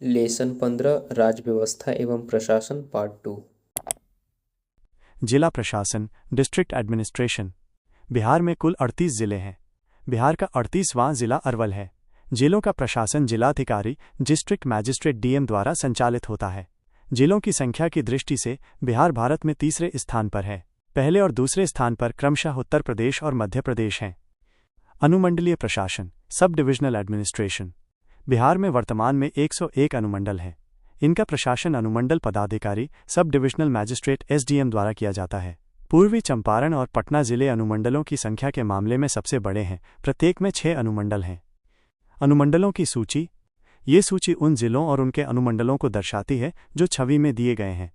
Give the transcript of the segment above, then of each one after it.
Lesson 15 राज्य व्यवस्था एवं प्रशासन पार्ट 2। जिला प्रशासन डिस्ट्रिक्ट एडमिनिस्ट्रेशन। बिहार में कुल 38 जिले हैं। बिहार का 38वां जिला अरवल है। जिलों का प्रशासन जिलाधिकारी डिस्ट्रिक्ट मैजिस्ट्रेट डीएम द्वारा संचालित होता है। जिलों की संख्या की दृष्टि से बिहार भारत में तीसरे स्थान पर है। पहले और दूसरे स्थान पर क्रमशः उत्तर प्रदेश और मध्य प्रदेश हैं। अनुमंडलीय प्रशासन सब डिविजनल एडमिनिस्ट्रेशन। बिहार में वर्तमान में 101 अनुमंडल हैं। इनका प्रशासन अनुमंडल पदाधिकारी सब डिविजनल मैजिस्ट्रेट एसडीएम द्वारा किया जाता है। पूर्वी चंपारण और पटना जिले अनुमंडलों की संख्या के मामले में सबसे बड़े हैं। प्रत्येक में 6 अनुमंडल हैं। अनुमंडलों की सूची। ये सूची उन जिलों और उनके अनुमंडलों को दर्शाती है जो छवि में दिए गए हैं।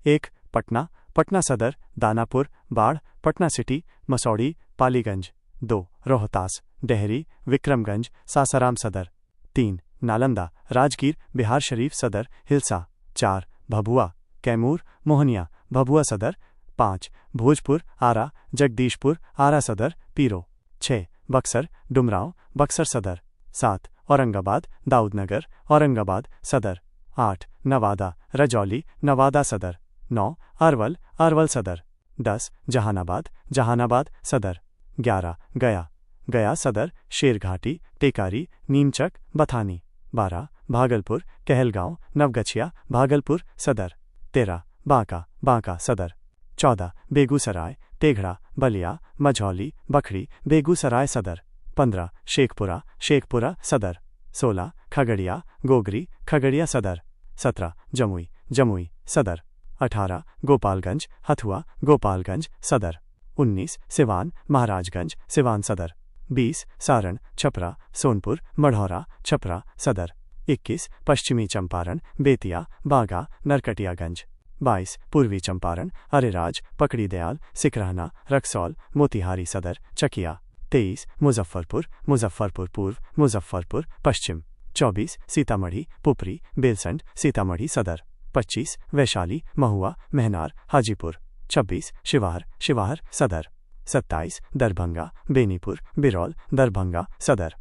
1. पटना, पटना सदर, दानापुर, बाढ़, पटना सिटी, मसौड़ी, पालीगंज। 2. रोहतास, डेहरी, विक्रमगंज, सासाराम सदर। 3. नालंदा, राजगीर, बिहार शरीफ सदर, हिलसा। 4. भभुआ, कैमूर, मोहनिया, भभुआ सदर। 5. भोजपुर, आरा, जगदीशपुर, आरा सदर, पीरो। 6. बक्सर, डुमरांव, बक्सर सदर। 7. औरंगाबाद, दाऊदनगर, औरंगाबाद सदर। 8. नवादा, रजौली, नवादा सदर। 9. अरवल, अरवल सदर। 10. जहानाबाद, जहानाबाद सदर। 11. गया, गया सदर, शेरघाटी, टेकारी, नीमचक, बथानी। 12. भागलपुर, कहलगांव, नवगछिया, भागलपुर सदर। 13. बांका, बांका सदर। 14. बेगूसराय, तेघड़ा, बलिया, मझौली, बखरी, बेगूसराय सदर। 15. शेखपुरा, शेखपुरा सदर। 16. खगड़िया, गोगरी, खगड़िया सदर। 17. जमुई, जमुई सदर। 18. गोपालगंज, हथुआ, गोपालगंज सदर। 19. सिवान, महाराजगंज, सिवान सदर। 20. सारण, छपरा, सोनपुर, मढ़ौरा, छपरा सदर। 21. पश्चिमी चंपारण, बेतिया, बागा, नरकटियागंज। 22. पूर्वी चंपारण, अरेराज, पकड़ीदयाल, सिकरहना, रक्सौल, मोतिहारी सदर, चकिया। 23. मुजफ्फरपुर, मुजफ्फरपुर पूर्व, मुजफ्फरपुर पश्चिम। 24. सीतामढ़ी, पुपरी, बेलसंड, सीतामढ़ी सदर। 25. वैशाली, महुआ, मेहनार, हाजीपुर। 26. शिवार, शिवार सदर। 27. दरभंगा, बेनीपुर, बिरौल, दरभंगा सदर।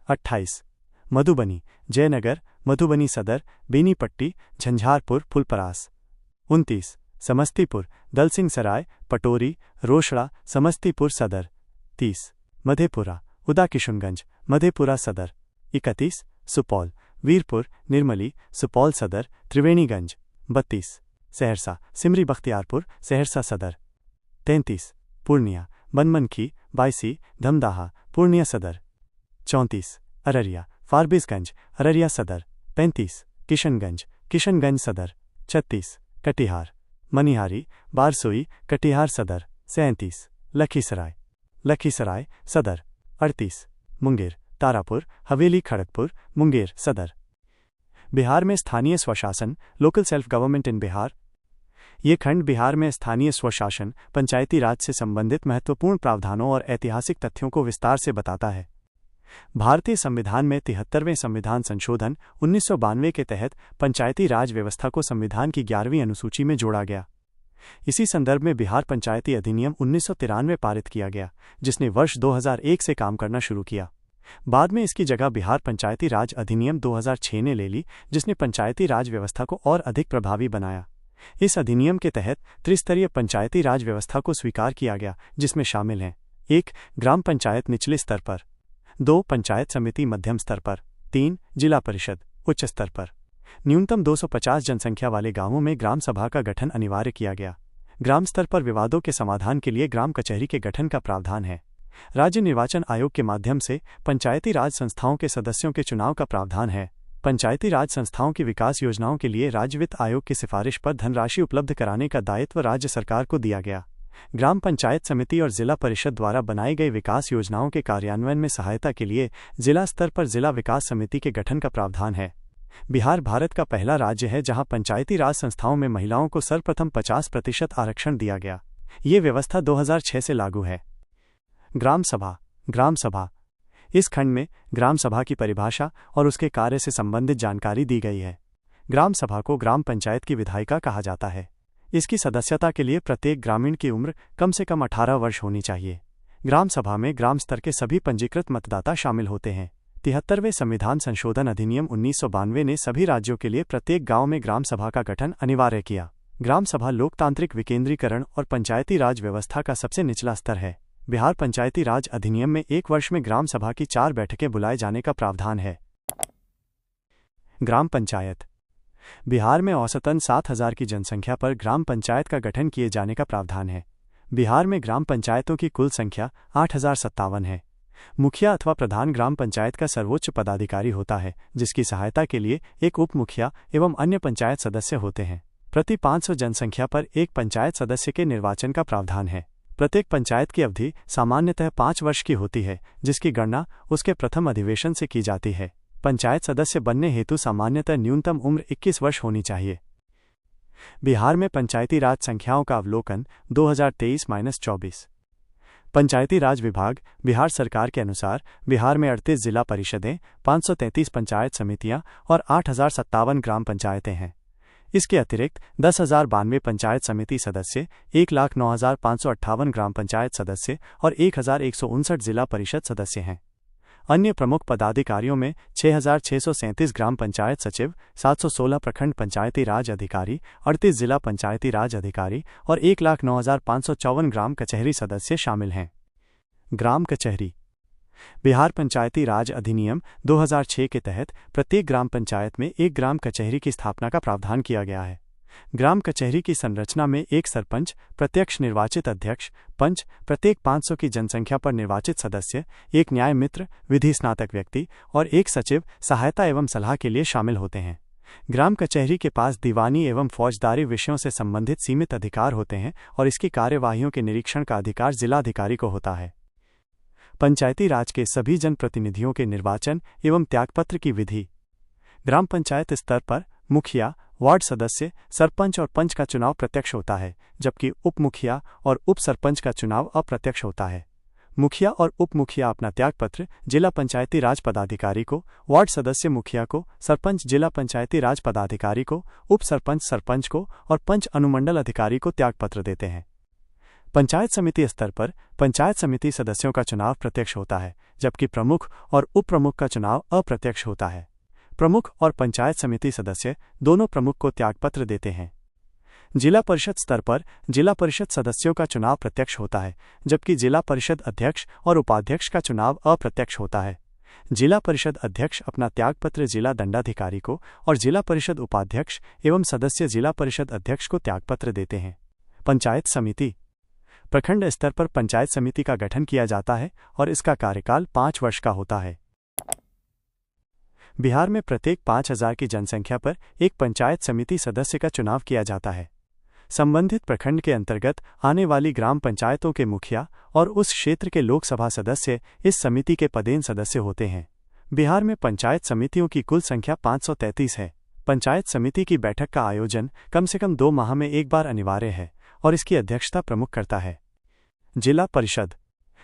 28. मधुबनी, जयनगर, मधुबनी सदर, बेनीपट्टी, झंझारपुर, फुलपरास। 29. समस्तीपुर, दलसिंहसराय, पटोरी, रोसड़ा, समस्तीपुर सदर। 30. मधेपुरा, उदाकिशुनगंज, मधेपुरा सदर। 31. सुपौल, वीरपुर, निर्मली, सुपौल सदर, त्रिवेणीगंज। 32. सहरसा, सिमरी बख्तियारपुर, सहरसा सदर। 33. पूर्णिया, बनमनखी, बायसी, धमदाहा, पूर्णिया सदर। 34. अररिया, फारबिसगंज, अररिया सदर। 35. किशनगंज, किशनगंज सदर। 36. कटिहार, मनिहारी, बारसोई, कटिहार सदर। 37. लखीसराय, लखीसराय सदर। 38. मुंगेर, तारापुर, हवेली, खड़गपुर, मुंगेर सदर। बिहार में स्थानीय स्वशासन local self government in Bihar. ये खंड बिहार में स्थानीय स्वशासन पंचायती राज से संबंधित महत्वपूर्ण प्रावधानों और ऐतिहासिक तथ्यों को विस्तार से बताता है। भारतीय संविधान में 73वें संविधान संशोधन 1992 के तहत पंचायती राज व्यवस्था को संविधान की 11वीं अनुसूची में जोड़ा गया। इसी संदर्भ में बिहार पंचायती अधिनियम 1993 पारित किया गया, जिसने वर्ष 2001 से काम करना शुरू किया। बाद में इसकी जगह बिहार पंचायती राज अधिनियम 2006 ने ले ली, जिसने पंचायती राज व्यवस्था को और अधिक प्रभावी बनाया। इस अधिनियम के तहत त्रिस्तरीय पंचायती राज व्यवस्था को स्वीकार किया गया, जिसमें शामिल हैं 1. ग्राम पंचायत निचले स्तर पर। 2. पंचायत समिति मध्यम स्तर पर। 3. जिला परिषद उच्च स्तर पर। न्यूनतम 250 जनसंख्या वाले गांवों में ग्राम सभा का गठन अनिवार्य किया गया। ग्राम स्तर पर विवादों के समाधान के लिए ग्राम कचहरी के गठन का प्रावधान है। राज्य निर्वाचन आयोग के माध्यम से पंचायती राज संस्थाओं के सदस्यों के चुनाव का प्रावधान है। पंचायती राज संस्थाओं की विकास योजनाओं के लिए राज्य वित्त आयोग की सिफारिश पर धनराशि उपलब्ध कराने का दायित्व राज्य सरकार को दिया गया। ग्राम पंचायत समिति और जिला परिषद द्वारा बनाई गई विकास योजनाओं के कार्यान्वयन में सहायता के लिए जिला स्तर पर जिला विकास समिति के गठन का प्रावधान है। बिहार भारत का पहला राज्य है जहां पंचायती राज संस्थाओं में महिलाओं को सर्वप्रथम 50% आरक्षण दिया गया। ये व्यवस्था 2006 से लागू है। ग्राम सभा, ग्राम सभा। इस खंड में ग्राम सभा की परिभाषा और उसके कार्य से संबंधित जानकारी दी गई है। ग्राम सभा को ग्राम पंचायत की विधायिका कहा जाता है। इसकी सदस्यता के लिए प्रत्येक ग्रामीण की उम्र कम से कम 18 वर्ष होनी चाहिए। ग्राम सभा में ग्राम स्तर के सभी पंजीकृत मतदाता शामिल होते हैं। 73वें संविधान संशोधन अधिनियम 1992 ने सभी राज्यों के लिए प्रत्येक गांव में ग्राम सभा का गठन अनिवार्य किया। ग्राम सभा लोकतांत्रिक विकेंद्रीकरण और पंचायती राज व्यवस्था का सबसे निचला स्तर है। बिहार पंचायती राज अधिनियम में 1 वर्ष में ग्राम सभा की 4 बैठकें बुलाए जाने का प्रावधान है। ग्राम पंचायत। बिहार में औसतन 7,000 की जनसंख्या पर ग्राम पंचायत का गठन किए जाने का प्रावधान है। बिहार में ग्राम पंचायतों की कुल संख्या 8,057 है। मुखिया अथवा प्रधान ग्राम पंचायत का सर्वोच्च पदाधिकारी होता है, जिसकी सहायता के लिए एक उप मुखिया एवं अन्य पंचायत सदस्य होते हैं। प्रति 500 जनसंख्या पर एक पंचायत सदस्य के निर्वाचन का प्रावधान है। प्रत्येक पंचायत की अवधि सामान्यतः 5 वर्ष की होती है, जिसकी गणना उसके प्रथम अधिवेशन से की जाती है। पंचायत सदस्य बनने हेतु सामान्यतः न्यूनतम उम्र 21 वर्ष होनी चाहिए। बिहार में पंचायती राज संख्याओं का अवलोकन 2023-24। पंचायती राज विभाग बिहार सरकार के अनुसार बिहार में 38 जिला परिषदें, 533 पंचायत समितियां और 8,057 ग्राम पंचायतें हैं। इसके अतिरिक्त 10,092 पंचायत समिति सदस्य, 1,09,558 ग्राम पंचायत सदस्य और 1,159 जिला परिषद सदस्य हैं। अन्य प्रमुख पदाधिकारियों में 6,637 ग्राम पंचायत सचिव, 716 प्रखंड पंचायती राज अधिकारी, 38 जिला पंचायती राज अधिकारी और 1,09,554 ग्राम कचहरी सदस्य शामिल हैं। ग्राम कचहरी। बिहार पंचायती राज अधिनियम 2006 के तहत प्रत्येक ग्राम पंचायत में एक ग्राम कचहरी की स्थापना का प्रावधान किया गया है। ग्राम कचहरी की संरचना में एक सरपंच, प्रत्यक्ष निर्वाचित अध्यक्ष, पंच, प्रत्येक 500 की जनसंख्या पर निर्वाचित सदस्य, एक न्याय मित्र, विधि स्नातक व्यक्ति और एक सचिव सहायता एवं सलाह के लिए शामिल होते हैं। ग्राम कचहरी के पास दीवानी एवं फौजदारी विषयों से संबंधित सीमित अधिकार होते हैं और इसकी कार्यवाहियों के निरीक्षण का अधिकार जिलाधिकारी को होता है। पंचायती राज के सभी जनप्रतिनिधियों के निर्वाचन एवं त्यागपत्र की विधि। ग्राम पंचायत स्तर पर मुखिया, वार्ड सदस्य, सरपंच और पंच का चुनाव प्रत्यक्ष होता है, जबकि उप मुखिया और उप सरपंच का चुनाव अप्रत्यक्ष होता है। मुखिया और उप मुखिया अपना त्यागपत्र जिला पंचायती राज पदाधिकारी को, वार्ड सदस्य मुखिया को, सरपंच जिला पंचायती राज पदाधिकारी को, उप सरपंच सरपंच को और पंच अनुमंडल अधिकारी को त्यागपत्र देते हैं। पंचायत समिति स्तर पर पंचायत समिति सदस्यों का चुनाव प्रत्यक्ष होता है, जबकि प्रमुख और उप प्रमुख का चुनाव अप्रत्यक्ष होता है। प्रमुख और पंचायत समिति सदस्य दोनों प्रमुख को त्यागपत्र देते हैं। जिला परिषद स्तर पर जिला परिषद सदस्यों का चुनाव प्रत्यक्ष होता है, जबकि जिला परिषद अध्यक्ष और उपाध्यक्ष का चुनाव अप्रत्यक्ष होता है। जिला परिषद अध्यक्ष अपना त्यागपत्र जिला दंडाधिकारी को और जिला परिषद उपाध्यक्ष एवं सदस्य जिला परिषद अध्यक्ष को त्यागपत्र देते हैं। पंचायत समिति। प्रखंड स्तर पर पंचायत समिति का गठन किया जाता है और इसका कार्यकाल 5 वर्ष का होता है। बिहार में प्रत्येक 5,000 की जनसंख्या पर एक पंचायत समिति सदस्य का चुनाव किया जाता है। संबंधित प्रखंड के अंतर्गत आने वाली ग्राम पंचायतों के मुखिया और उस क्षेत्र के लोकसभा सदस्य इस समिति के पदेन सदस्य होते हैं। बिहार में पंचायत समितियों की कुल संख्या 533 है। पंचायत समिति की बैठक का आयोजन कम से कम 2 माह में एक बार अनिवार्य है और इसकी अध्यक्षता प्रमुख करता है। जिला परिषद।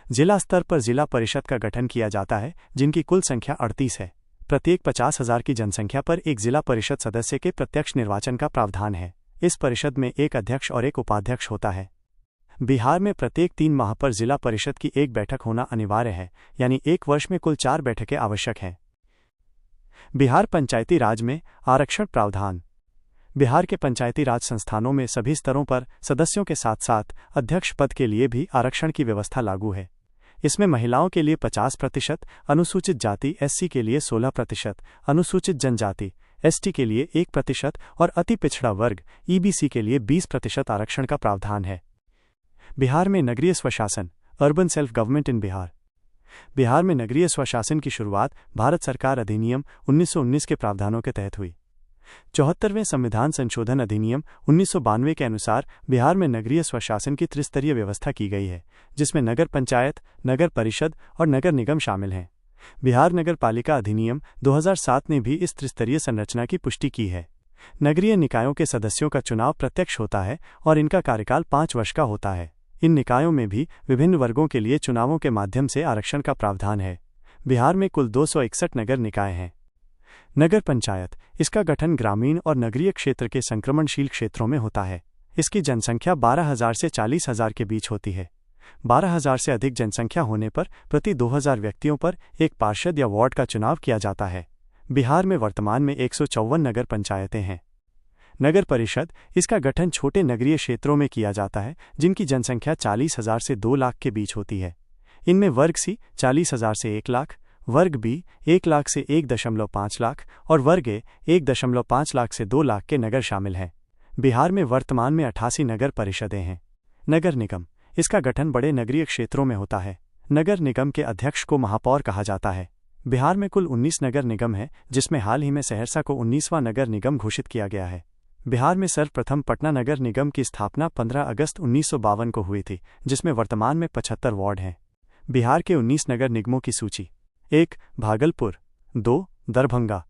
जिला स्तर पर जिला परिषद का गठन किया जाता है, जिनकी कुल संख्या 38 है। प्रत्येक 50,000 की जनसंख्या पर एक जिला परिषद सदस्य के प्रत्यक्ष निर्वाचन का प्रावधान है। इस परिषद में एक अध्यक्ष और एक उपाध्यक्ष होता है। बिहार में प्रत्येक 3 माह पर जिला परिषद की एक बैठक होना अनिवार्य है, यानी 1 वर्ष में कुल 4 बैठकें आवश्यक हैं। बिहार पंचायती राज में आरक्षण प्रावधान। बिहार के पंचायती राज संस्थानों में सभी स्तरों पर सदस्यों के साथ साथ अध्यक्ष पद के लिए भी आरक्षण की व्यवस्था लागू है। इसमें महिलाओं के लिए 50%, अनुसूचित जाति SC के लिए 16%, अनुसूचित जनजाति ST के लिए 1% और अति पिछड़ा वर्ग EBC के लिए 20% आरक्षण का प्रावधान है। बिहार में नगरीय स्वशासन, urban self government in Bihar. Bihar में नगरीय स्वशासन की शुरुआत भारत सरकार अधिनियम 1919 के प्रावधानों के तहत हुई। 74वें संविधान संशोधन अधिनियम 1992 के अनुसार बिहार में नगरीय स्वशासन की त्रिस्तरीय व्यवस्था की गई है, जिसमें नगर पंचायत, नगर परिषद और नगर निगम शामिल हैं। बिहार नगर पालिका अधिनियम 2007 ने भी इस त्रिस्तरीय संरचना की पुष्टि की है। नगरीय निकायों के सदस्यों का चुनाव प्रत्यक्ष होता है और इनका कार्यकाल 5 वर्ष का होता है। इन निकायों में भी विभिन्न वर्गों के लिए चुनावों के माध्यम से आरक्षण का प्रावधान है। बिहार में कुल 261 नगर निकाय हैं। नगर पंचायत, इसका गठन ग्रामीण और नगरीय क्षेत्र के संक्रमणशील क्षेत्रों में होता है। इसकी जनसंख्या 12,000 से 40,000 के बीच होती है। 12,000 से अधिक जनसंख्या होने पर प्रति 2,000 व्यक्तियों पर एक पार्षद या वार्ड का चुनाव किया जाता है। बिहार में वर्तमान में 154 नगर पंचायतें हैं। नगर परिषद, इसका गठन छोटे नगरीय क्षेत्रों में किया जाता है जिनकी जनसंख्या 40,000 से 2 लाख के बीच होती है। इनमें वर्ग सी 40,000 से 1 लाख, वर्ग बी 1 लाख से 1.5 लाख और वर्ग ए 1.5 लाख से 2 लाख के नगर शामिल हैं। बिहार में वर्तमान में 88 नगर परिषदें हैं। नगर निगम, इसका गठन बड़े नगरीय क्षेत्रों में होता है। नगर निगम के अध्यक्ष को महापौर कहा जाता है। बिहार में कुल 19 नगर निगम है, जिसमें हाल ही में सहरसा को 19वां नगर निगम घोषित किया गया है। बिहार में सर्वप्रथम पटना नगर निगम की स्थापना 15 अगस्त 1952 को हुई थी, जिसमें वर्तमान में 75 वार्ड हैं। बिहार के 19 नगर निगमों की सूची: 1. भागलपुर, 2. दरभंगा,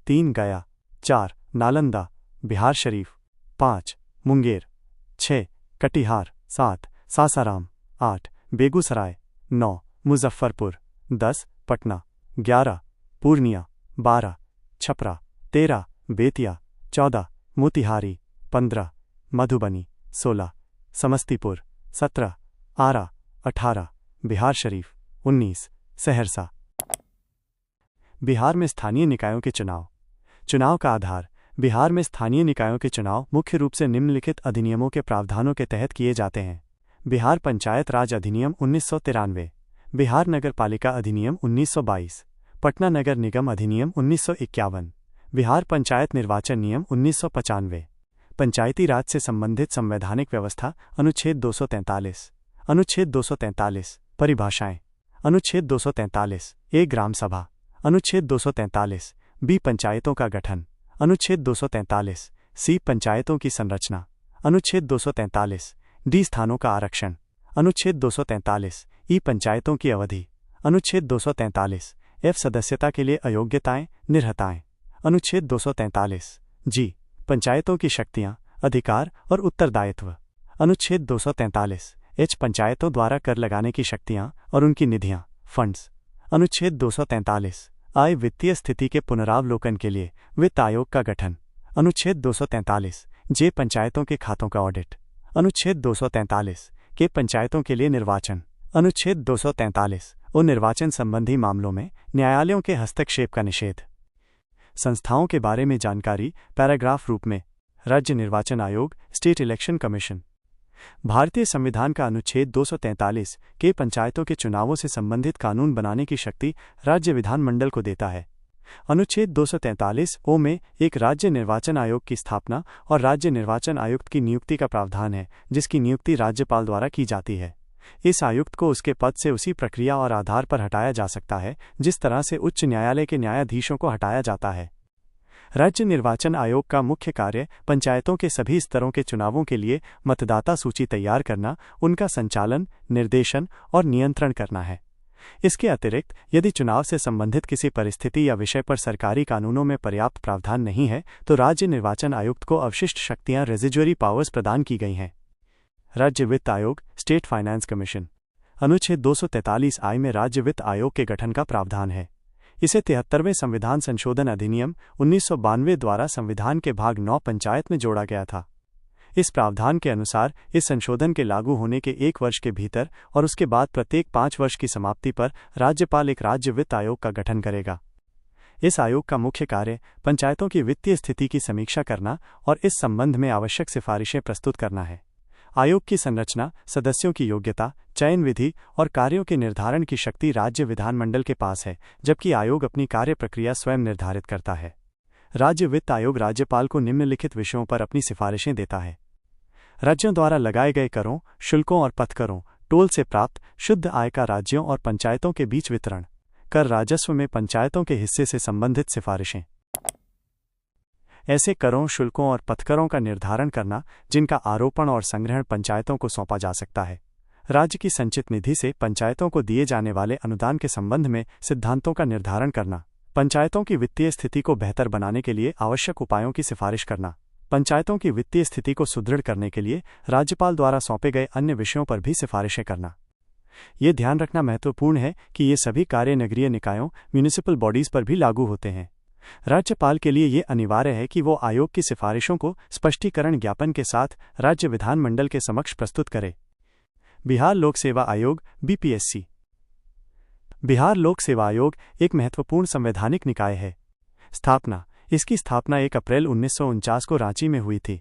3. गया, 4. नालंदा, बिहार शरीफ, 5. मुंगेर, 6. कटिहार, 7. सासाराम, 8. बेगूसराय, 9. मुजफ्फरपुर, 10. पटना, 11. पूर्णिया, 12. छपरा, 13. बेतिया, 14. मोतिहारी, 15. मधुबनी, 16. समस्तीपुर, 17. आरा, 18. बिहार शरीफ, 19. सहरसा। बिहार में स्थानीय निकायों के चुनाव। चुनाव का आधार: बिहार में स्थानीय निकायों के चुनाव मुख्य रूप से निम्नलिखित अधिनियमों के प्रावधानों के तहत किए जाते हैं। बिहार पंचायत राज अधिनियम 1993, बिहार नगर पालिका अधिनियम 1922, पटना नगर निगम अधिनियम 1951, बिहार पंचायत निर्वाचन नियम 1995, पंचायती राज से संबंधित संवैधानिक व्यवस्था अनुच्छेद 243। अनुच्छेद 243 परिभाषाएं: अनुच्छेद 243 ए ग्राम सभा, अनुच्छेद 243 बी पंचायतों का गठन, अनुच्छेद 243 सी पंचायतों की संरचना, अनुच्छेद 243 डी स्थानों का आरक्षण, अनुच्छेद 243 ई पंचायतों की अवधि, अनुच्छेद 243 एफ सदस्यता के लिए अयोग्यताएं निरहताएं, अनुच्छेद 243 जी पंचायतों की शक्तियां, अधिकार और उत्तरदायित्व, अनुच्छेद 243 एच पंचायतों द्वारा कर लगाने की शक्तियां और उनकी निधियां फंड्स, अनुच्छेद 243 आय वित्तीय स्थिति के पुनरावलोकन के लिए वित्त आयोग का गठन, अनुच्छेद 243 जे पंचायतों के खातों का ऑडिट, अनुच्छेद 243 के पंचायतों के लिए निर्वाचन, अनुच्छेद 243 उन निर्वाचन संबंधी मामलों में न्यायालयों के हस्तक्षेप का निषेध। संस्थाओं के बारे में जानकारी पैराग्राफ रूप में: राज्य निर्वाचन आयोग, स्टेट इलेक्शन कमीशन। भारतीय संविधान का अनुच्छेद 243 के पंचायतों के चुनावों से संबंधित कानून बनाने की शक्ति राज्य विधानमंडल को देता है। अनुच्छेद 243 ओ में एक राज्य निर्वाचन आयोग की स्थापना और राज्य निर्वाचन आयुक्त की नियुक्ति का प्रावधान है, जिसकी नियुक्ति राज्यपाल द्वारा की जाती है। इस आयुक्त को उसके पद से उसी प्रक्रिया और आधार पर हटाया जा सकता है जिस तरह से उच्च न्यायालय के न्यायाधीशों को हटाया जाता है। राज्य निर्वाचन आयोग का मुख्य कार्य पंचायतों के सभी स्तरों के चुनावों के लिए मतदाता सूची तैयार करना, उनका संचालन, निर्देशन और नियंत्रण करना है। इसके अतिरिक्त यदि चुनाव से संबंधित किसी परिस्थिति या विषय पर सरकारी कानूनों में पर्याप्त प्रावधान नहीं है तो राज्य निर्वाचन आयुक्त को अवशिष्ट शक्तियां रेजिजुअरी पावर्स प्रदान की गई हैं। राज्य वित्त आयोग, स्टेट फाइनेंस कमीशन। अनुच्छेद 243 आई में राज्य वित्त आयोग के गठन का प्रावधान है। इसे 73वें संविधान संशोधन अधिनियम 1992 द्वारा संविधान के भाग 9 पंचायत में जोड़ा गया था। इस प्रावधान के अनुसार इस संशोधन के लागू होने के 1 वर्ष के भीतर और उसके बाद प्रत्येक 5 वर्ष की समाप्ति पर राज्यपाल एक राज्य वित्त आयोग का गठन करेगा। इस आयोग का मुख्य कार्य पंचायतों की वित्तीय स्थिति की समीक्षा करना और इस संबंध में आवश्यक सिफारिशें प्रस्तुत करना है। आयोग की संरचना, सदस्यों की योग्यता, चयन विधि और कार्यों के निर्धारण की शक्ति राज्य विधानमंडल के पास है, जबकि आयोग अपनी कार्य प्रक्रिया स्वयं निर्धारित करता है। राज्य वित्त आयोग राज्यपाल को निम्नलिखित विषयों पर अपनी सिफारिशें देता है: राज्यों द्वारा लगाए गए करों, शुल्कों और पथकरों, टोल से प्राप्त शुद्ध आय का राज्यों और पंचायतों के बीच वितरण, कर राजस्व में पंचायतों के हिस्से से संबंधित सिफारिशें। ऐसे करों, शुल्कों और पथकरों का निर्धारण करना जिनका आरोपण और संग्रहण पंचायतों को सौंपा जा सकता है। राज्य की संचित निधि से पंचायतों को दिए जाने वाले अनुदान के संबंध में सिद्धांतों का निर्धारण करना, पंचायतों की वित्तीय स्थिति को बेहतर बनाने के लिए आवश्यक उपायों की सिफारिश करना, पंचायतों की वित्तीय स्थिति को सुदृढ़ करने के लिए राज्यपाल द्वारा सौंपे गए अन्य विषयों पर भी सिफारिशें करना। ये ध्यान रखना महत्वपूर्ण है कि ये सभी कार्य नगरीय निकायों, म्यूनिसिपल बॉडीज पर भी लागू होते हैं। राज्यपाल के लिए ये अनिवार्य है कि वो आयोग की सिफारिशों को स्पष्टीकरण ज्ञापन के साथ राज्य विधानमंडल के समक्ष प्रस्तुत करे। बिहार लोक सेवा आयोग बीपीएससी। बिहार लोक सेवा आयोग एक महत्वपूर्ण संवैधानिक निकाय है। स्थापना: इसकी स्थापना 1 अप्रैल 1949 को रांची में हुई थी।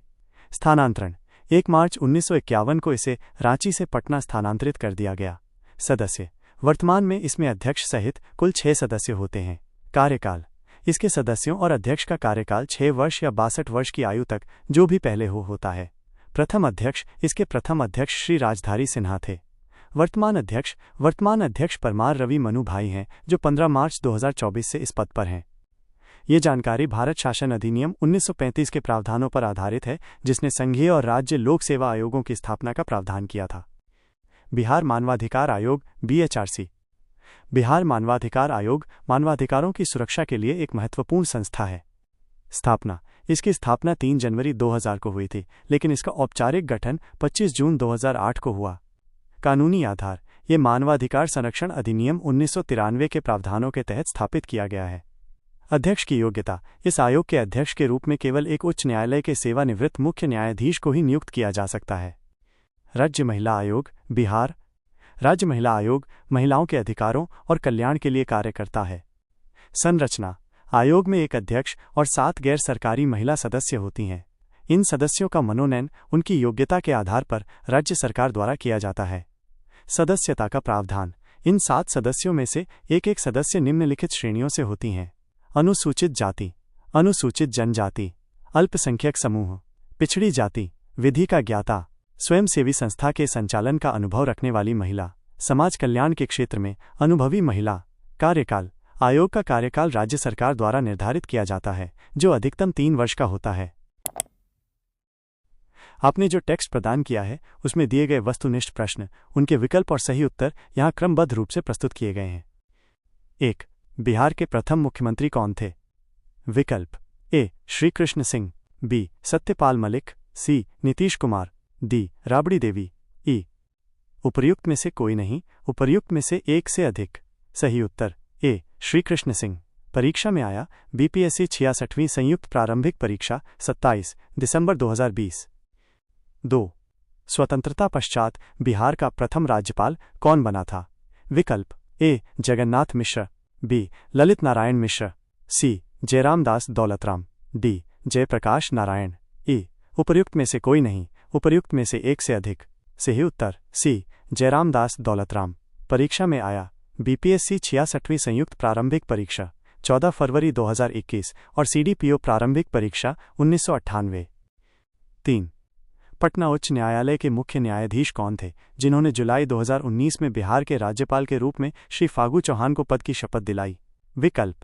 स्थानांतरण: 1 मार्च 1951 को इसे रांची से पटना स्थानांतरित कर दिया गया। सदस्य: वर्तमान में इसमें अध्यक्ष सहित कुल 6 सदस्य होते हैं। कार्यकाल: इसके सदस्यों और अध्यक्ष का कार्यकाल 6 वर्ष या 62 वर्ष की आयु तक जो भी पहले होता है। प्रथम अध्यक्ष: इसके प्रथम अध्यक्ष श्री राजधारी सिन्हा थे। वर्तमान अध्यक्ष परमार रवि मनु भाई हैं, जो 15 मार्च 2024 से इस पद पर हैं। ये जानकारी भारत शासन अधिनियम 1935 के प्रावधानों पर आधारित है, जिसने संघीय और राज्य लोक सेवा आयोगों की स्थापना का प्रावधान किया था। बिहार मानवाधिकार आयोग बीएचआरसी। बिहार मानवाधिकार आयोग मानवाधिकारों की सुरक्षा के लिए एक महत्वपूर्ण संस्था है। स्थापना: इसकी स्थापना 3 जनवरी 2000 को हुई थी, लेकिन इसका औपचारिक गठन 25 जून 2008 को हुआ। कानूनी आधार: ये मानवाधिकार संरक्षण अधिनियम 1993 के प्रावधानों के तहत स्थापित किया गया है। अध्यक्ष की योग्यता: इस आयोग के अध्यक्ष के रूप में केवल एक उच्च न्यायालय के सेवानिवृत्त मुख्य न्यायाधीश को ही नियुक्त किया जा सकता है। राज्य महिला आयोग बिहार। राज्य महिला आयोग महिलाओं के अधिकारों और कल्याण के लिए कार्य करता है। संरचना: आयोग में एक अध्यक्ष और 7 गैर सरकारी महिला सदस्य होती हैं। इन सदस्यों का मनोनयन उनकी योग्यता के आधार पर राज्य सरकार द्वारा किया जाता है। सदस्यता का प्रावधान: इन 7 सदस्यों में से एक सदस्य निम्नलिखित श्रेणियों से होती हैं: अनुसूचित जाति, अनुसूचित जनजाति, अल्पसंख्यक समूह, पिछड़ी जाति, विधि का ज्ञाता, स्वयंसेवी संस्था के संचालन का अनुभव रखने वाली महिला, समाज कल्याण के क्षेत्र में अनुभवी महिला। कार्यकाल: आयोग का कार्यकाल राज्य सरकार द्वारा निर्धारित किया जाता है, जो अधिकतम 3 वर्ष का होता है। आपने जो टेक्स्ट प्रदान किया है उसमें दिए गए वस्तुनिष्ठ प्रश्न, उनके विकल्प और सही उत्तर यहाँ क्रमबद्ध रूप से प्रस्तुत किए गए हैं। 1. बिहार के प्रथम मुख्यमंत्री कौन थे? विकल्प: ए. श्री कृष्ण सिंह, बी. सत्यपाल मलिक, सी. नीतीश कुमार, डी. राबड़ी देवी। ई. उपर्युक्त में से कोई नहीं, उपर्युक्त में से एक से अधिक। सही उत्तर ए. श्री कृष्ण सिंह। परीक्षा में आया बीपीएससी 66वीं संयुक्त प्रारंभिक परीक्षा 27 दिसंबर 2020। 2. स्वतंत्रता पश्चात बिहार का प्रथम राज्यपाल कौन बना था? विकल्प: ए. जगन्नाथ मिश्र, बी. ललित नारायण मिश्र, सी. जयराम दास दौलतराम, डी. जयप्रकाश नारायण। ई. उपर्युक्त में से कोई नहीं, उपर्युक्त में से एक से अधिक। सही उत्तर सी. जयराम दास दौलतराम। परीक्षा में आया बीपीएससी 66वीं संयुक्त प्रारंभिक परीक्षा 14 फरवरी 2021 और सीडीपीओ प्रारंभिक परीक्षा 1998। 3. पटना उच्च न्यायालय के मुख्य न्यायाधीश कौन थे, जिन्होंने जुलाई 2019 में बिहार के राज्यपाल के रूप में श्री फागू चौहान को पद की शपथ दिलाई? विकल्प: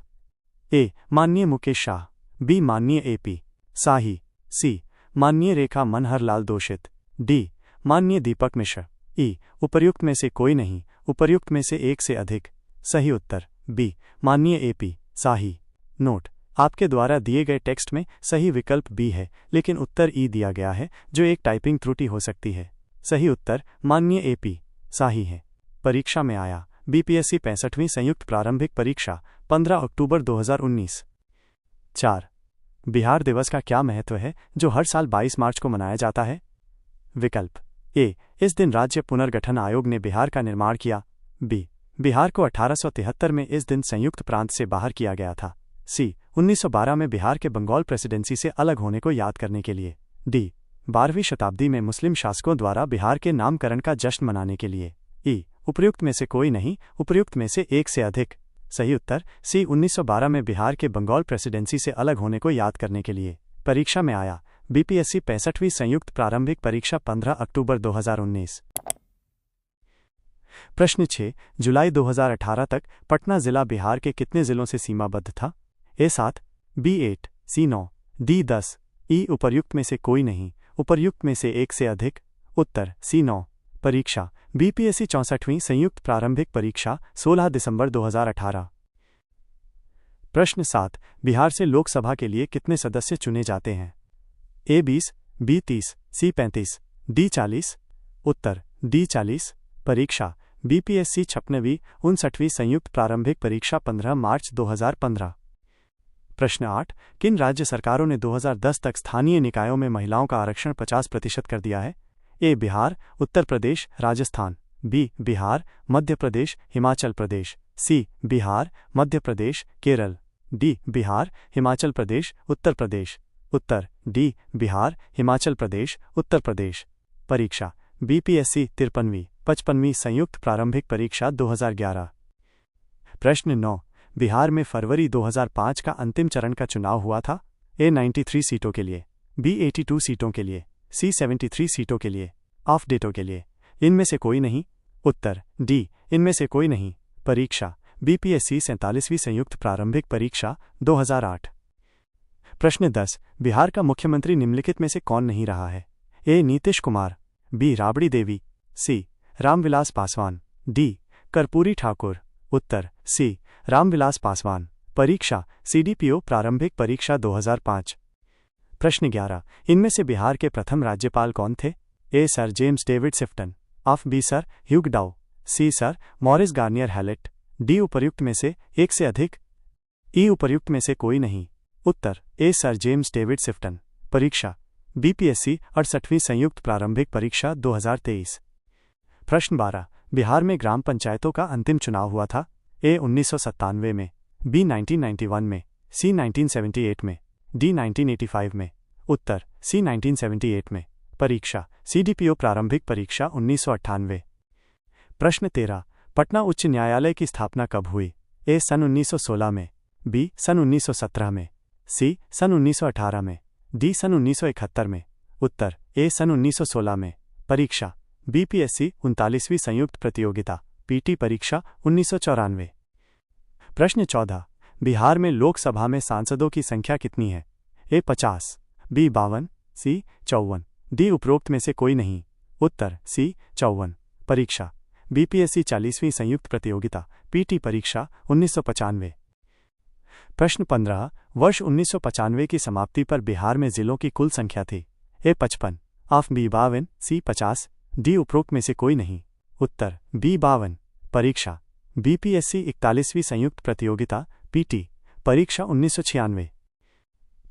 ए. माननीय मुकेश शाह, बी. माननीय एपी शाही, सी. माननीय रेखा मनहर लाल दोषित, डी. माननीय दीपक मिश्र। ई. उपर्युक्त में से कोई नहीं, उपर्युक्त में से एक से अधिक। सही उत्तर बी. माननीय एपी शाही। नोट: आपके द्वारा दिए गए टेक्स्ट में सही विकल्प बी है, लेकिन उत्तर ई दिया गया है, जो एक टाइपिंग त्रुटि हो सकती है। सही उत्तर माननीय एपी शाही है। परीक्षा में आया बीपीएससी 65वीं संयुक्त प्रारंभिक परीक्षा 15 अक्टूबर 2019। 4. बिहार दिवस का क्या महत्व है, जो हर साल 22 मार्च को मनाया जाता है? विकल्प: ए. इस दिन राज्य पुनर्गठन आयोग ने बिहार का निर्माण किया, बी. बिहार को 1873 में इस दिन संयुक्त प्रांत से बाहर किया गया था, सी. 1912 में बिहार के बंगाल प्रेसिडेंसी से अलग होने को याद करने के लिए, डी. 12वीं शताब्दी में मुस्लिम शासकों द्वारा बिहार के नामकरण का जश्न मनाने के लिए। ई. उपर्युक्त में से कोई नहीं, उपर्युक्त में से एक से अधिक। सही उत्तर सी. 1912 में बिहार के बंगाल प्रेसिडेंसी से अलग होने को याद करने के लिए। परीक्षा में आया बीपीएससी 65वीं संयुक्त प्रारंभिक परीक्षा 15 अक्टूबर 2019। प्रश्न 6. जुलाई 2018 तक पटना जिला बिहार के कितने जिलों से सीमाबद्ध था? ए. 7, बी. 8, सी. 9, डी. 10। ई. उपर्युक्त में से कोई नहीं, उपर्युक्त में से एक से अधिक। उत्तर सी. 9। परीक्षा बीपीएससी 64वीं संयुक्त प्रारंभिक परीक्षा 16 दिसंबर 2018। प्रश्न 7. बिहार से लोकसभा के लिए कितने सदस्य चुने जाते हैं? ए. 20, बी. 30, सी. 35, डी. 40। उत्तर डी. 40। परीक्षा बीपीएससी 56वीं 59वीं संयुक्त प्रारंभिक परीक्षा 15 मार्च 2015। प्रश्न 8. किन राज्य सरकारों ने 2010 तक स्थानीय निकायों में महिलाओं का आरक्षण 50% कर दिया है? ए. बिहार, उत्तर प्रदेश, राजस्थान। बी बिहार मध्य प्रदेश हिमाचल प्रदेश, सी बिहार मध्य प्रदेश केरल, डी बिहार हिमाचल प्रदेश उत्तर प्रदेश। उत्तर डी बिहार हिमाचल प्रदेश उत्तर प्रदेश। परीक्षा बीपीएससी 53वीं 55वीं संयुक्त प्रारंभिक परीक्षा 2011। प्रश्न 9, बिहार में फरवरी 2005 का अंतिम चरण का चुनाव हुआ था। ए 93 सीटों के लिए, बी 82 सीटों के लिए, सी 73 सीटों के लिए, ऑफ डेटों के लिए। इनमें से कोई नहीं। उत्तर डी इनमें से कोई नहीं। परीक्षा बीपीएससी 47वीं संयुक्त प्रारंभिक परीक्षा 2008। प्रश्न 10, बिहार का मुख्यमंत्री निम्नलिखित में से कौन नहीं रहा है। ए नीतीश कुमार, बी राबड़ी देवी, सी रामविलास पासवान, डी कर्पूरी ठाकुर। उत्तर सी रामविलास पासवान। परीक्षा सीडीपीओ प्रारंभिक परीक्षा 2005। प्रश्न 11, इनमें से बिहार के प्रथम राज्यपाल कौन थे। A sir James David Sifton, ऑफ B sir Hugh Dow, C sir Maurice Garnier Hallett, D उपर्युक्त में से एक से अधिक, ई उपर्युक्त में से कोई नहीं। उत्तर ए सर जेम्स डेविड सिफ्टन। परीक्षा बीपीएससी 68वीं संयुक्त प्रारंभिक परीक्षा 2023। प्रश्न 12, बिहार में ग्राम पंचायतों का अंतिम चुनाव हुआ था। ए 1997 में, बी 1991 में, सी 1978 में, डी 1985 में। उत्तर सी 1978 में। परीक्षा सीडीपीओ प्रारंभिक परीक्षा 1998। प्रश्न 13, पटना उच्च न्यायालय की स्थापना कब हुई। ए सन 1916 में, बी सन 1917 में, सी सन 1918 में, डी सन 1971 में। उत्तर ए सन 1916 में। परीक्षा बीपीएससी 39वीं संयुक्त प्रतियोगिता पीटी परीक्षा 1994। प्रश्न 14, बिहार में लोकसभा में सांसदों की संख्या कितनी है। ए 50, बी 52, सी 54, डी उपरोक्त में से कोई नहीं। उत्तर सी 54। परीक्षा बीपीएससी 40वीं संयुक्त प्रतियोगिता पीटी परीक्षा 1995। प्रश्न 15, वर्ष 1995 की समाप्ति पर बिहार में जिलों की कुल संख्या थी। ए 55, ऑफ बी 52, सी 50, डी उपरोक्त में से कोई नहीं। उत्तर बी 52। परीक्षा बीपीएससी 41वीं संयुक्त प्रतियोगिता पीटी परीक्षा 1996।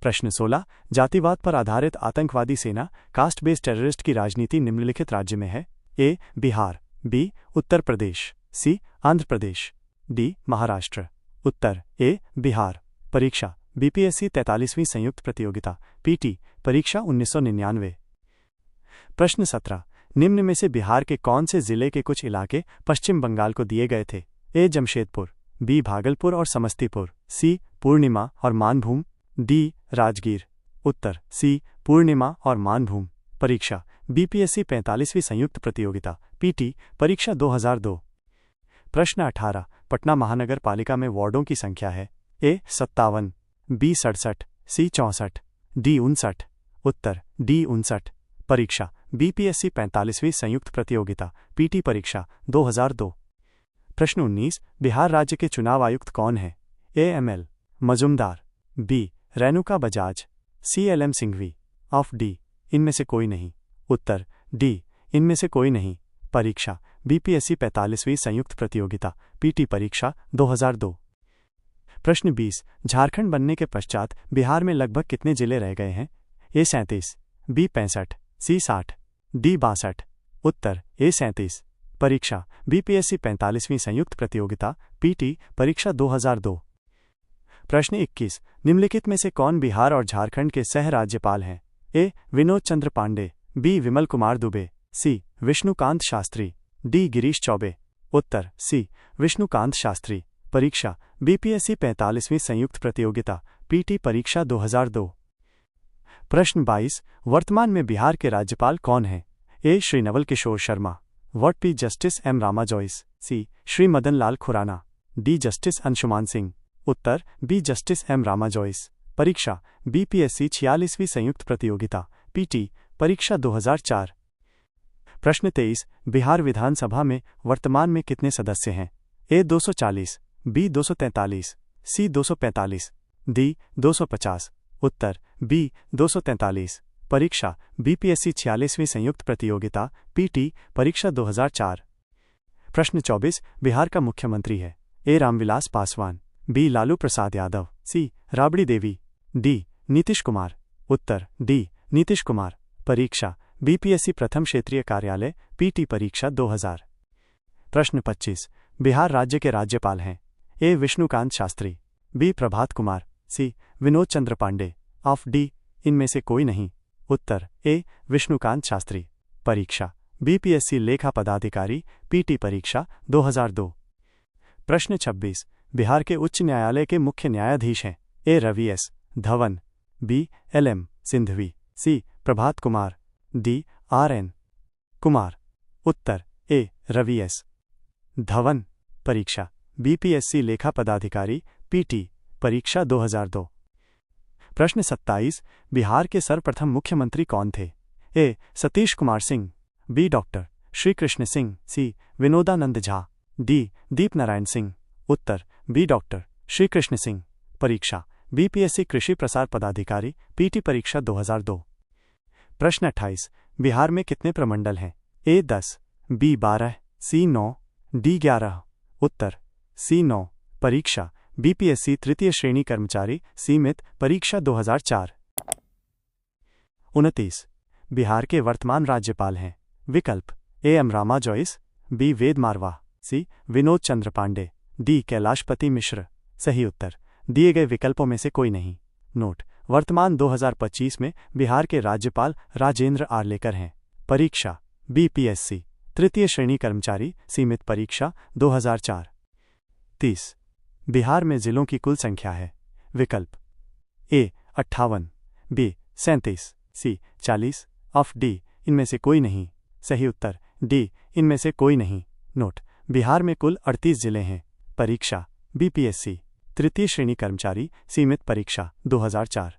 प्रश्न 16, जातिवाद पर आधारित आतंकवादी सेना कास्ट बेस्ड टेररिस्ट की राजनीति निम्नलिखित राज्य में है। ए बिहार, बी उत्तर प्रदेश, सी आंध्र प्रदेश, डी महाराष्ट्र। उत्तर ए बिहार। परीक्षा बीपीएससी 43वीं संयुक्त प्रतियोगिता पीटी परीक्षा 1999। प्रश्न 17, निम्न में से बिहार के कौन से जिले के कुछ इलाके पश्चिम बंगाल को दिए गए थे। ए जमशेदपुर, बी भागलपुर और समस्तीपुर, सी पूर्णिमा और मानभूम, डी राजगीर। उत्तर सी पूर्णिमा और मानभूम। परीक्षा बीपीएससी 45वीं संयुक्त प्रतियोगिता पीटी परीक्षा 2002। प्रश्न 18, पटना महानगर पालिका में वार्डों की संख्या है। ए 57, बी 67, सी 64, डी 59। उत्तर डी 59। परीक्षा बीपीएससी 45वीं संयुक्त प्रतियोगिता पीटी परीक्षा 2002। प्रश्न 19, बिहार राज्य के चुनाव आयुक्त कौन है। A ML Majumdar, B Renuka Bajaj, C LM Singhvi, ऑफ डी इनमें से कोई नहीं। उत्तर डी इनमें से कोई नहीं। परीक्षा बीपीएससी 45वीं संयुक्त प्रतियोगिता पीटी परीक्षा 2002। प्रश्न 20, झारखंड बनने के पश्चात बिहार में लगभग कितने जिले रह गए हैं। ए 37, बी 65, सी 60, डी 62। उत्तर ए 37। परीक्षा बीपीएससी 45वीं संयुक्त प्रतियोगिता पीटी परीक्षा 2002। प्रश्न 21, निम्नलिखित में से कौन बिहार और झारखंड के सह राज्यपाल हैं। ए विनोद चंद्र पांडे, बी विमल कुमार दुबे, सी विष्णुकांत शास्त्री, डी गिरीश चौबे। उत्तर सी विष्णुकांत शास्त्री। परीक्षा बीपीएससी 45वीं संयुक्त प्रतियोगिता पीटी परीक्षा 2002। प्रश्न 22, वर्तमान में बिहार के राज्यपाल कौन हैं। ए श्री नवल किशोर शर्मा, वट B justice M Rama Jois, C Shri Madan Lal Khurana, D justice Anshuman Singh. उत्तर B justice M Rama Jois. परीक्षा बीपीएससी 46वीं संयुक्त प्रतियोगिता पीटी परीक्षा 2004। प्रश्न 23, बिहार विधानसभा में वर्तमान में कितने सदस्य हैं। ए 240, बी 243, सी 245, डी 250। उत्तर बी 243। परीक्षा बीपीएससी 46वीं संयुक्त प्रतियोगिता पीटी परीक्षा 2004। प्रश्न 24, बिहार का मुख्यमंत्री है। ए रामविलास पासवान, बी लालू प्रसाद यादव, सी राबड़ी देवी, डी नीतीश कुमार। उत्तर डी नीतीश कुमार। परीक्षा बीपीएससी प्रथम क्षेत्रीय कार्यालय पीटी परीक्षा 2000। प्रश्न 25। बिहार राज्य के राज्यपाल हैं A Vishnukant Shastri, B Prabhat Kumar, C Vinod Chandra Pande, ऑफ डी इनमें से कोई नहीं। उत्तर ए विष्णुकांत शास्त्री। परीक्षा बीपीएससी लेखा पदाधिकारी पीटी परीक्षा 2002। प्रश्न 26। बिहार के उच्च न्यायालय के मुख्य न्यायाधीश हैं A Ravi S Dhavan, B LM Singhvi, C Prabhat Kumar, D RN Kumar. उत्तर ए रवि एस धवन। परीक्षा बीपीएससी लेखा पदाधिकारी पीटी परीक्षा 2002। प्रश्न 27। बिहार के सर्वप्रथम मुख्यमंत्री कौन थे ए सतीश कुमार सिंह, बी डॉक्टर श्री कृष्ण सिंह, सी विनोदानंद झा, डी दीप नारायण सिंह। उत्तर बी डॉक्टर श्री कृष्ण सिंह। परीक्षा बीपीएससी कृषि प्रसार पदाधिकारी पीटी परीक्षा 2002। प्रश्न 28। बिहार में कितने प्रमंडल हैं ए 10, बी 12, सी 9, डी 11। उत्तर सी 9। परीक्षा बीपीएससी तृतीय श्रेणी कर्मचारी सीमित परीक्षा 2004। 29। बिहार के वर्तमान राज्यपाल हैं विकल्प A M Rama Jois, B Ved Marwah, C Vinod Chandra Pande, D Kailashpati Mishra. सही उत्तर दिए गए विकल्पों में से कोई नहीं। नोट: वर्तमान 2025 में बिहार के राज्यपाल राजेंद्र आर्लेकर हैं। परीक्षा बीपीएससी तृतीय श्रेणी कर्मचारी सीमित परीक्षा 2004। 30। बिहार में जिलों की कुल संख्या है विकल्प ए 58, बी 37, सी 40, ऑफ डी इनमें से कोई नहीं। सही उत्तर डी इनमें से कोई नहीं। नोट: बिहार में कुल 38 जिले हैं। परीक्षा बीपीएससी तृतीय श्रेणी कर्मचारी सीमित परीक्षा 2004।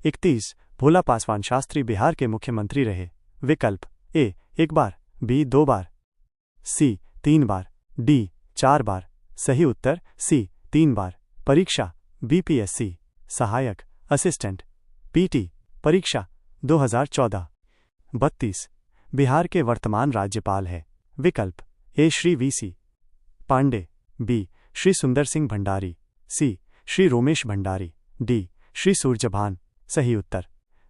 31। भोला पासवान शास्त्री बिहार के मुख्यमंत्री रहे विकल्प ए 1 बार, बी 2 बार, सी 3 बार, डी 4 बार। सही उत्तर सी 3 बार। परीक्षा बीपीएससी सहायक असिस्टेंट पीटी परीक्षा 2014। 32। बिहार के वर्तमान राज्यपाल हैं विकल्प ए श्री वीसी पांडे, बी श्री सुंदर सिंह भंडारी, सी श्री रोमेश भंडारी, डी श्री सूरजभान। सही उत्तर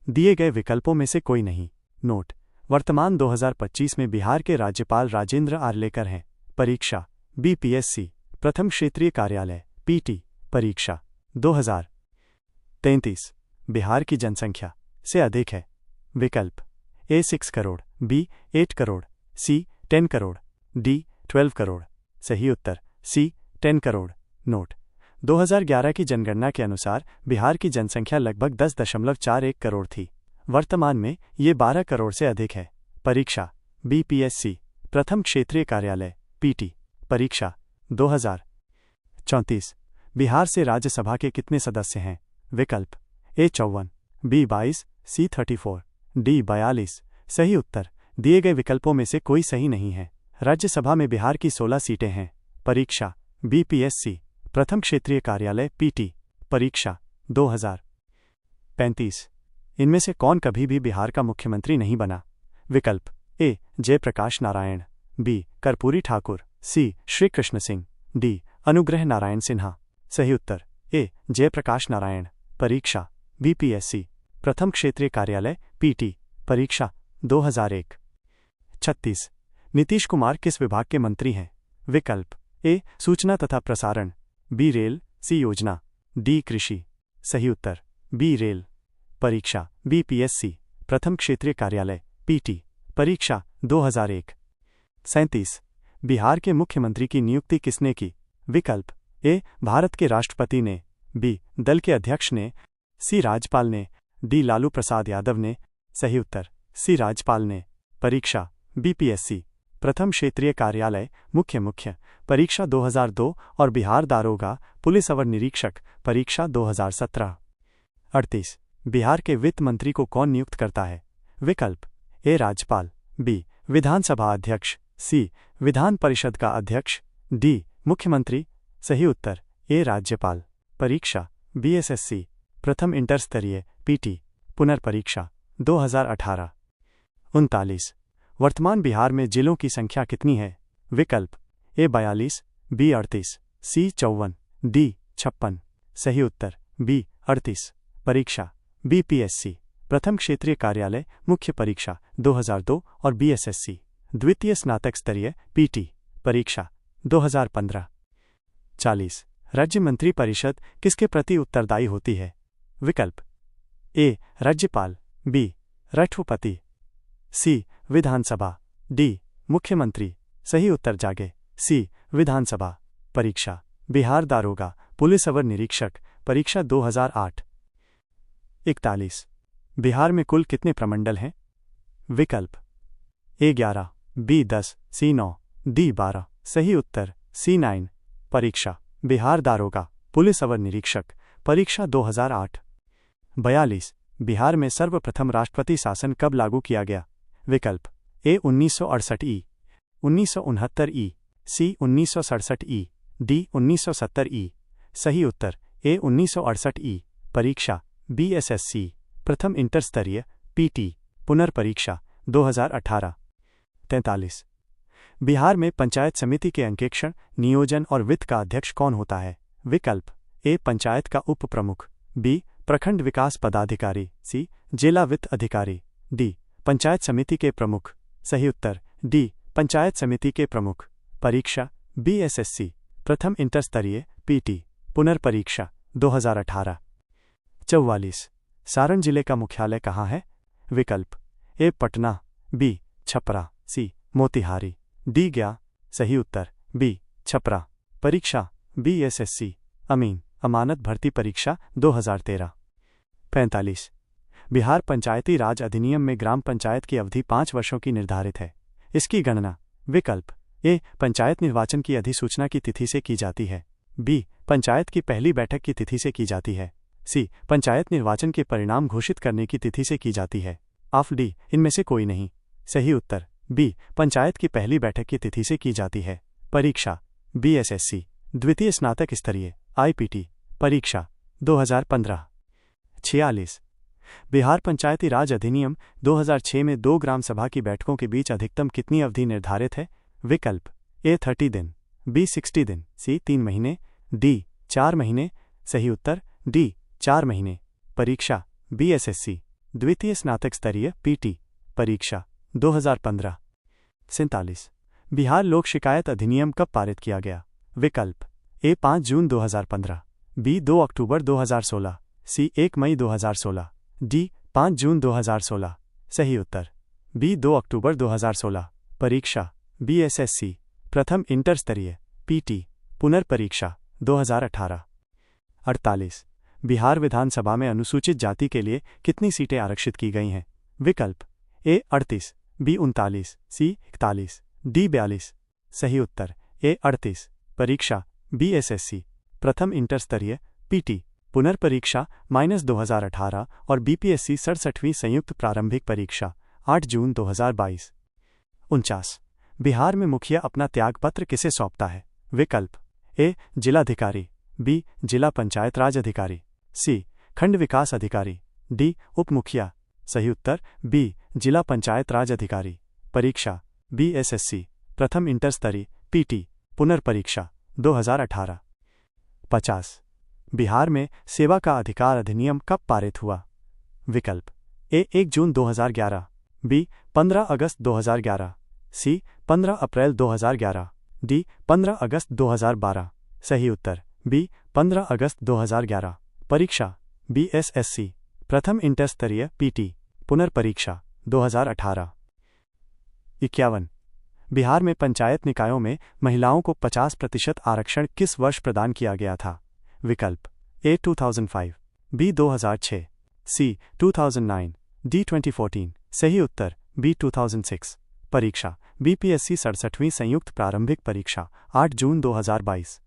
दिए गए विकल्पों में से कोई नहीं। नोट: वर्तमान 2025 में बिहार के राज्यपाल राजेंद्र आर्लेकर हैं। परीक्षा बीपीएससी प्रथम क्षेत्रीय कार्यालय पीटी परीक्षा 2000। 33। बिहार की जनसंख्या से अधिक है विकल्प ए 6 करोड़, बी 8 करोड़, सी 10 करोड़, डी 12 करोड़। सही उत्तर सी 10 करोड़। नोट: 2011 की जनगणना के अनुसार बिहार की जनसंख्या लगभग 10.41 करोड़ थी। वर्तमान में ये 12 करोड़ से अधिक है। परीक्षा बीपीएससी प्रथम क्षेत्रीय कार्यालय पीटी परीक्षा 2000। 34। बिहार से राज्यसभा के कितने सदस्य हैं विकल्प ए 54, बी 22, सी 34, डी 42। सही उत्तर दिए गए विकल्पों में से कोई सही नहीं है। राज्यसभा में बिहार की 16 सीटें हैं। परीक्षा बीपीएससी प्रथम क्षेत्रीय कार्यालय पीटी परीक्षा 2000। 35। इनमें से कौन कभी भी बिहार का मुख्यमंत्री नहीं बना विकल्प ए जयप्रकाश नारायण, बी कर्पूरी ठाकुर, सी श्री कृष्ण सिंह, डी अनुग्रह नारायण सिन्हा। सही उत्तर ए जयप्रकाश नारायण। परीक्षा बीपीएससी प्रथम क्षेत्रीय कार्यालय पीटी परीक्षा 2001। 36। नीतीश कुमार किस विभाग के मंत्री हैं विकल्प ए सूचना तथा प्रसारण, बी रेल, सी योजना, डी कृषि। सही उत्तर बी रेल। परीक्षा बीपीएससी प्रथम क्षेत्रीय कार्यालय पीटी परीक्षा 2001। 37। बिहार के मुख्यमंत्री की नियुक्ति किसने की विकल्प ए भारत के राष्ट्रपति ने, बी दल के अध्यक्ष ने, सी राज्यपाल ने, डी लालू प्रसाद यादव ने। सही उत्तर सी राज्यपाल ने। परीक्षा बीपीएससी प्रथम क्षेत्रीय कार्यालय मुख्य परीक्षा 2002 और बिहार दारोगा पुलिस अवर निरीक्षक परीक्षा 2017। 38। बिहार के वित्त मंत्री को कौन नियुक्त करता है विकल्प ए राज्यपाल, बी विधानसभा अध्यक्ष, सी विधान परिषद का अध्यक्ष, डी मुख्यमंत्री। सही उत्तर ए राज्यपाल। परीक्षा बीएसएससी प्रथम इंटर स्तरीय पीटी पुनर्परीक्षा 2018। 39। वर्तमान बिहार में जिलों की संख्या कितनी है विकल्प ए 42, बी 38, सी 54, डी 56। सही उत्तर बी 38। परीक्षा बीपीएससी प्रथम क्षेत्रीय कार्यालय मुख्य परीक्षा 2002 और बीएसएससी द्वितीय स्नातक स्तरीय पीटी परीक्षा 2015। 40 राज्य मंत्री परिषद किसके प्रति उत्तरदायी होती है? विकल्प ए राज्यपाल, बी राष्ट्रपति, सी विधानसभा, डी मुख्यमंत्री। सही उत्तर जागे सी विधानसभा। परीक्षा बिहार दारोगा पुलिस अवर निरीक्षक परीक्षा 2008। 41 बिहार में कुल कितने प्रमंडल हैं? विकल्प ए 11, बी 10, सी 9, डी 12। सही उत्तर सी 9। परीक्षा बिहार दारोगा पुलिस अवर निरीक्षक परीक्षा 2008। 42 बिहार में सर्वप्रथम राष्ट्रपति शासन कब लागू किया गया? विकल्प ए 1968 ई, 1969 ई, सी 1967 ई, डी 1970 ई। सही उत्तर ए 1968 ई। परीक्षा बीएसएससी प्रथम इंटर स्तरीय पीटी पुनर्परीक्षा 2018। 43 बिहार में पंचायत समिति के अंकेक्षण, नियोजन और वित्त का अध्यक्ष कौन होता है? विकल्प ए पंचायत का उप प्रमुख, बी प्रखंड विकास पदाधिकारी, सी जिला वित्त अधिकारी, डी पंचायत समिति के प्रमुख। सही उत्तर डी पंचायत समिति के प्रमुख। परीक्षा बीएसएससी प्रथम इंटर स्तरीय पीटी पुनर्परीक्षा 2018। 44 सारण जिले का मुख्यालय कहाँ है? विकल्प ए पटना, बी छपरा, सी मोतिहारी, डी गया। सही उत्तर बी छपरा। परीक्षा बीएसएससी अमीन अमानत भर्ती परीक्षा 2013। 45 बिहार पंचायती राज अधिनियम में ग्राम पंचायत की अवधि 5 वर्षों की निर्धारित है। इसकी गणना विकल्प ए पंचायत निर्वाचन की अधिसूचना की तिथि से की जाती है, बी पंचायत की पहली बैठक की तिथि से की जाती है, सी पंचायत निर्वाचन के परिणाम घोषित करने की तिथि से की जाती है, ऑफ डी इनमें से कोई नहीं। सही उत्तर बी पंचायत की पहली बैठक की तिथि से की जाती है। परीक्षा बीएसएससी द्वितीय स्नातक स्तरीय आईपीटी परीक्षा 2015। 46 बिहार पंचायती राज अधिनियम 2006 में 2 ग्राम सभा की बैठकों के बीच अधिकतम कितनी अवधि निर्धारित है? विकल्प ए 30 दिन, बी 60 दिन, सी 3 महीने, डी 4 महीने। सही उत्तर डी 4 महीने। परीक्षा बीएसएससी द्वितीय स्नातक स्तरीय पीटी परीक्षा 2015। 47 बिहार लोक शिकायत अधिनियम कब पारित किया गया? विकल्प ए 5 जून 2015, बी 2 अक्टूबर 2016, सी 1 मई 2016, डी 5 जून 2016। सही उत्तर बी 2 अक्टूबर 2016। परीक्षा बीएसएससी प्रथम इंटर स्तरीय पीटी पुनर्परीक्षा 2018। 48 बिहार विधानसभा में अनुसूचित जाति के लिए कितनी सीटें आरक्षित की गई हैं? विकल्प ए 38, बी 39, सी 41, डी 42। सही उत्तर ए 38। परीक्षा बीएसएससी प्रथम इंटर स्तरीय पीटी पुनर्परीक्षा -2018 और बीपीएससी 67वीं संयुक्त प्रारंभिक परीक्षा 8 जून 2022। 49 बिहार में मुखिया अपना त्यागपत्र किसे सौंपता है? विकल्प ए जिलाधिकारी, बी जिला पंचायत राज अधिकारी, सी खंड विकास अधिकारी, डी उप मुखिया। सही उत्तर बी जिला पंचायत राज अधिकारी। परीक्षा बीएसएससी प्रथम इंटर स्तरीय पीटी पुनर्परीक्षा 2018। 50 बिहार में सेवा का अधिकार अधिनियम कब पारित हुआ? विकल्प ए 1 जून 2011, बी 15 अगस्त 2011, सी 15 अप्रैल 2011, डी 15 अगस्त 2012। सही उत्तर बी 15 अगस्त 2011। परीक्षा बीएसएससी प्रथम इंटर स्तरीय पीटी पुनर्परीक्षा 2018। 51 बिहार में पंचायत निकायों में महिलाओं को 50% आरक्षण किस वर्ष प्रदान किया गया था? विकल्प ए 2005, बी 2006, सी 2009, डी 2014। सही उत्तर बी 2006। परीक्षा बीपीएससी 67वीं संयुक्त प्रारंभिक परीक्षा 8 जून 2022।